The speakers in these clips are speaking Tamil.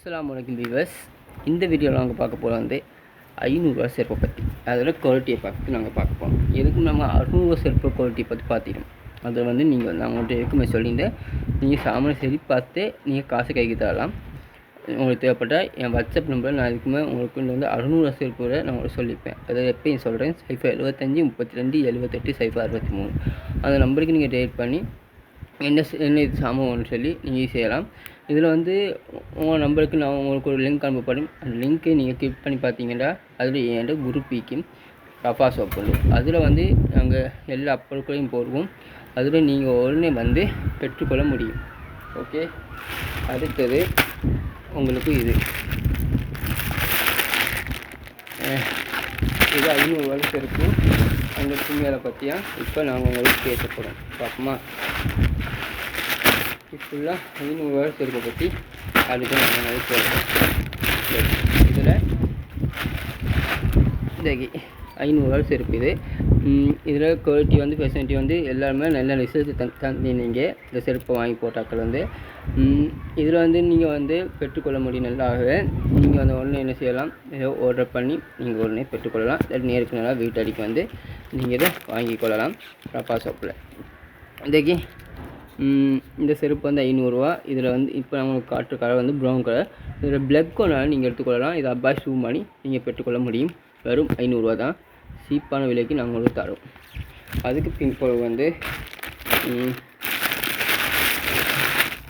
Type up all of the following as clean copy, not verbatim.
அஸ்ஸலாமு அலைக்கும் வியூவர்ஸ். இந்த வீடியோவில் நாங்கள் பார்க்க போகிறது வந்து 500 செருப்பை பற்றி, அதோட குவாலிட்டியை பார்த்து நாங்கள் பார்க்க போகிறோம். எதுக்கும் நம்ம 600 செருப்பு குவாலிட்டியை பற்றி பார்த்திடும். அதை வந்து நீங்கள் வந்து அவங்கள்ட்ட இருக்குமே சொல்லியிருந்தேன், நீங்கள் சாமான் சரி பார்த்து நீங்கள் காசு கைக்கு தரலாம். உங்களுக்கு தேவைப்பட்டால் என் வாட்ஸ்அப் நம்பரில் நான் இதுக்குமே உங்களுக்கு வந்து 600 செருப்பு வரை நான் உங்களுக்கு சொல்லியிருப்பேன். அதை எப்பயும் சொல்கிறேன், 075 32 78 063 அந்த நம்பருக்கு நீங்கள் டேட் பண்ணி என்ன இது சாமான் ஒன்று சொல்லி நீங்கள் செய்யலாம். இதில் வந்து உங்கள் நம்பருக்கு நான் உங்களுக்கு ஒரு லிங்க் அனுப்பப்படும். அந்த லிங்க்கை நீங்கள் கிளிக் பண்ணி பார்த்தீங்கன்னா அதில் என்கிட்ட குரூப் பிக்கும் ரஃபா ஷாப் உண்டு. அதில் வந்து நாங்கள் எல்லா பொருட்களையும் போடுவோம். அதில் நீங்கள் உடனே வந்து பெற்றுக்கொள்ள முடியும். ஓகே, அடுத்தது உங்களுக்கு இது 500 செருப்பு அந்த துணிகளை பற்றியா இப்போ நாங்கள் உங்களுக்கு பேசப்படும். பார்ப்போமா? ஃபுல்லாக 500 செருப்பை பற்றி அதுக்கு நாங்கள் சொல்கிறோம். இதில் இந்த 500 செருப்பு இதில் குவாலிட்டி வந்து ஃபெசிலிட்டி வந்து எல்லாருமே நல்ல ரிசல்ட் தந்தீங்க. இந்த செருப்பை வாங்கி போட்டாக்கள் வந்து இதில் வந்து நீங்கள் வந்து பெற்றுக்கொள்ள முடியும். நல்லாகவே நீங்கள் வந்து உடனே என்ன செய்யலாம், ஏதோ ஆர்டர் பண்ணி நீங்கள் உடனே பெற்றுக்கொள்ளலாம். இல்லை நேருக்கு நல்லா வீட்டடிக்கு வந்து நீங்கள் இதை வாங்கி கொள்ளலாம் ரஃபா ஷாப்பில். இன்றைக்கி இந்த செருப்பு வந்து 500 ரூபா. இதில் வந்து இப்போ நம்மளுக்கு காட்டுற கலர் வந்து ப்ரௌன் கலர். இதில் பிளாக் கொண்டாலும் நீங்கள் எடுத்துக்கொள்ளலாம். இது அப்பாய் ஷூ பண்ணி நீங்கள் பெற்றுக்கொள்ள முடியும். வெறும் 500 ரூபா தான், சீப்பான விலைக்கு நாங்கள் உங்களுக்கு தரோம். அதுக்கு பின்பு வந்து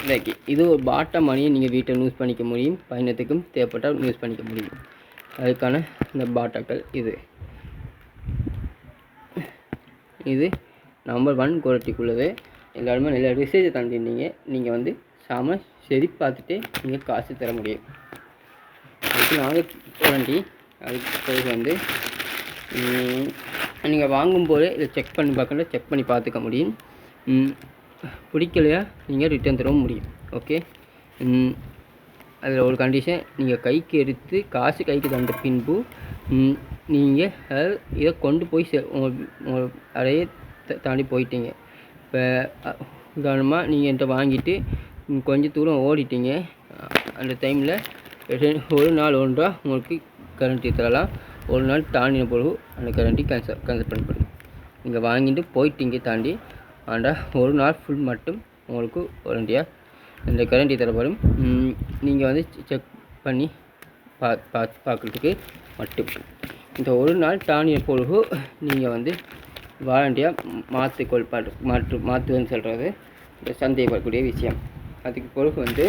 இன்றைக்கி இது ஒரு பாட்டம் மணியை நீங்கள் வீட்டை யூஸ் பண்ணிக்க முடியும். பயணத்துக்கும் தேவைப்பட்டால் யூஸ் பண்ணிக்க முடியும். அதுக்கான இந்த பாட்டாக்கள் இது நம்பர் 1 குவாலிட்டிக்குள்ளது. எல்லாருமே நல்ல ரிசர்ச்சை தந்துருந்தீங்க. நீங்கள் வந்து சாமான் சரி பார்த்துட்டு நீங்கள் காசு தர முடியும். அதுக்கு நாங்கள் வாரண்டி. அதுக்கு பிறகு வந்து நீங்கள் வாங்கும்போது இதை செக் பண்ணி பார்த்துக்க முடியும். பிடிக்கலையா நீங்கள் ரிட்டர்ன் தர முடியும். ஓகே, அதில் ஒரு கண்டிஷன், நீங்கள் கைக்கு எடுத்து காசு கைக்கு தந்த பின்பு நீங்கள் இதை கொண்டு போய் உங்கள் அறையை தாண்டி போயிட்டீங்க. இப்போ உதாரணமாக நீங்கள் என்கிட்ட வாங்கிட்டு கொஞ்சம் தூரம் ஓடிட்டீங்க. அந்த டைமில் ஒரு நாள் ஒன்றா உங்களுக்கு கரண்டி தரலாம். ஒரு நாள் தாண்டின பிறகு அந்த கரண்டி கேன்சல் பண்ணப்படும். நீங்கள் வாங்கிட்டு போயிட்டீங்க தாண்டி, ஆனால் ஒரு நாள் ஃபுல் மட்டும் உங்களுக்கு வாரண்டியாக இந்த கரண்டி தரப்படும். நீங்கள் வந்து செக் பண்ணி பார்க்குறதுக்கு மட்டும். இந்த ஒரு நாள் தாண்டின பிறகு நீங்கள் வந்து வாரண்டியாக மாற்றுவேன்னு சொல்கிறது இந்த சந்தேகப்படக்கூடிய விஷயம். அதுக்கு பிறகு வந்து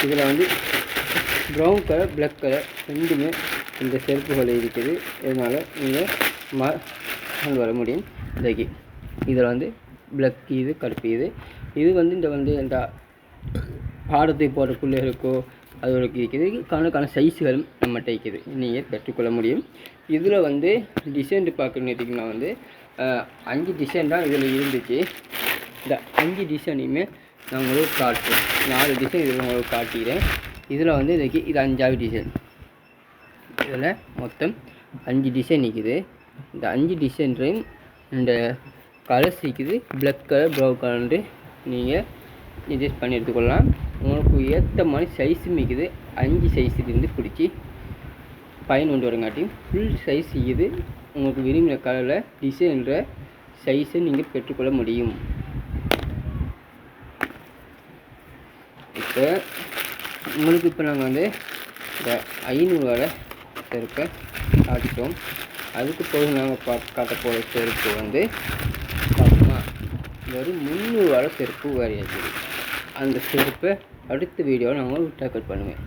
இதில் வந்து ப்ரௌன் கலர் பிளாக் கலர் ரெண்டுமே இந்த செருப்புகள் இருக்குது. இதனால் நீங்கள் கொண்டு வர முடியும். இதில் வந்து பிளாக் கருப்பு இது வந்து இந்த பாடத்தை போடுற பிள்ளைகளுக்கோ அதோடக்கு இருக்குது. கணக்கான சைஸுகளும் நம்மகிட்ட இருக்குது, நீங்கள் பெற்றுக்கொள்ள முடியும். இதில் வந்து டிசைன் பார்க்கணுன்னா வந்து 5 டிசைன் தான் இதில் இருந்துச்சு. இந்த 5 டிசைனையுமே நான் உங்களுக்கு காட்டுறேன். 4 டிசைன் இதில் உங்களுக்கு காட்டிக்கிறேன். இதில் வந்து இது 5வது டிசைன். இதில் மொத்தம் 5 டிசைன் இருக்குது. இந்த 5 டிசைன்லையும் இந்த கலர்ஸ் இருக்குது. பிளாக் கலர் ப்ரௌன் கலர் நீங்கள் அட்ஜஸ்ட் பண்ணி எடுத்துக்கொள்ளலாம். உங்களுக்கு ஏற்ற மாதிரி சைஸும் இருக்குது. 5 சைஸுலேருந்து பிடிச்சி 11 வரங்காட்டியும் ஃபுல் சைஸ் இது. உங்களுக்கு விரும்பின கலரில் டிசைன்ற சைஸை நீங்கள் பெற்றுக்கொள்ள முடியும். இப்போ நாங்கள் வந்து இந்த 500 செருப்பை காட்டிட்டோம். அதுக்கு பிறகு நாங்கள் காட்ட போகிற செருப்பு வந்து பார்த்தோம்னா வெறும் 300 செருப்பு வேறு இருக்குது. அந்த செருப்பை அடுத்த வீடியோவில் நாங்கள் டேக்கல் பண்ணுவேன்.